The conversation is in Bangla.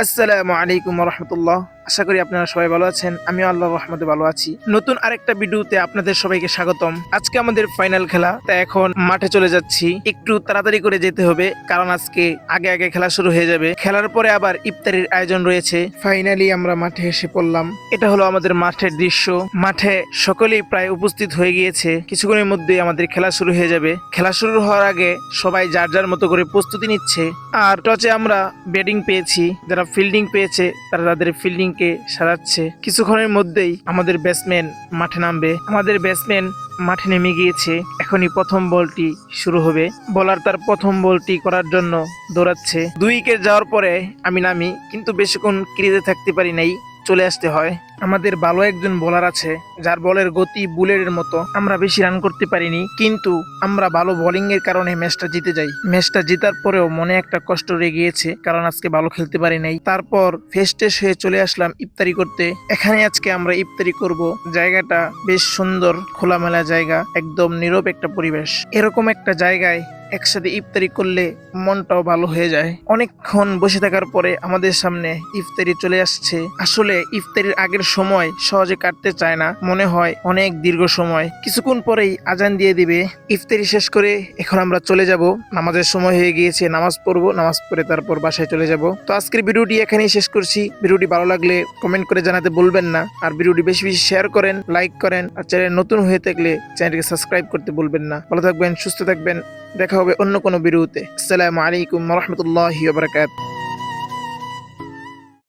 আসসালামু আলাইকুম রহমতুল্লাহ। আশা করি আপনারা সবাই ভালো আছেন। আমিও আল্লাহর রহমতে ভালো আছি। নতুন আরেকটা ভিডিওতে আপনাদের সবাইকে স্বাগতম। আজকে আমাদের ফাইনাল খেলা, তাই এখন মাঠে চলে যাচ্ছি। একটু তাড়াতাড়ি করে যেতে হবে, কারণ আজকে আগে আগে খেলা শুরু হয়ে যাবে। খেলার পরে আবার ইফতারির আয়োজন রয়েছে। ফাইনালি আমরা মাঠে এসে পড়লাম। এটা হলো আমাদের মাঠের দৃশ্য। মাঠে সকলেই প্রায় উপস্থিত হয়ে গিয়েছে। কিছুক্ষণের মধ্যেই আমাদের খেলা শুরু হয়ে যাবে। খেলা শুরু হওয়ার আগে সবাই যার যার মতো করে প্রস্তুতি নিচ্ছে। আর টসে আমরা ব্যাটিং পেয়েছি, যারা ফিল্ডিং পেয়েছে তারা তাদের ফিল্ডিং কে সারাচ্ছে। কিছুক্ষণের মধ্যেই আমাদের ব্যাটসম্যান মাঠে নামবে। আমাদের ব্যাটসম্যান মাঠে নেমে গিয়েছে। এখনই প্রথম বলটি শুরু হবে। বলার তার প্রথম বলটি করার জন্য দৌড়াচ্ছে। 2 উইকেট যাওয়ার পরে আমি নামি, কিন্তু বেশিক্ষণ ক্রিজে থাকতে পারি নাই, চলে আসতে হয়। আমাদের ভালো একজন বোলার আছে, যার বলের গতি বুলেটের মতো। আমরা বেশি রান করতে পারিনি, কিন্তু আমরা ভালো বোলিং এর কারণে ম্যাচটা জিতে যাই। ম্যাচটা জেতার পরেও মনে একটা কষ্ট রয়ে গিয়েছে, কারণ আজকে ভালো খেলতে পারি নাই। তারপর ফ্রেশ ট্রেশ হয়ে চলে আসলাম ইফতারি করতে। এখানে আজকে আমরা ইফতারি করব। জায়গাটা বেশ সুন্দর, খোলামেলা জায়গা, একদম নীরব একটা পরিবেশ। এরকম একটা জায়গায় একসাথে ইফতারি করলে মনটাও ভালো হয়ে যায়। অনেকক্ষণ বসে থাকার পরে আমাদের সামনে ইফতারি চলে আসছে। আসলে ইফতারির আগের সময় সহজে কাটতে চায় না, মনে হয় অনেক দীর্ঘ সময়। কিছুক্ষণ পরেই আজান দিয়ে দিবে। ইফতারি শেষ করে এখন আমরা চলে যাব। নামাজের সময় হয়ে গিয়েছে, নামাজ পড়বো। নামাজ পড়ে তারপর বাসায় চলে যাব। তো আজকের ভিডিওটি এখানেই শেষ করছি। ভিডিওটি ভালো লাগলে কমেন্ট করে জানাতে ভুলবেন না। আর ভিডিওটি বেশি বেশি শেয়ার করেন, লাইক করেন। আর চ্যানেল নতুন হয়ে থাকলে চ্যানেলটিকে সাবস্ক্রাইব করতে ভুলবেন না। ভালো থাকবেন, সুস্থ থাকবেন। দেখা হবে অন্য কোনো ভিডিওতে। আসসালামু আলাইকুম ওয়া রাহমাতুল্লাহি ওয়া বারাকাতুহু।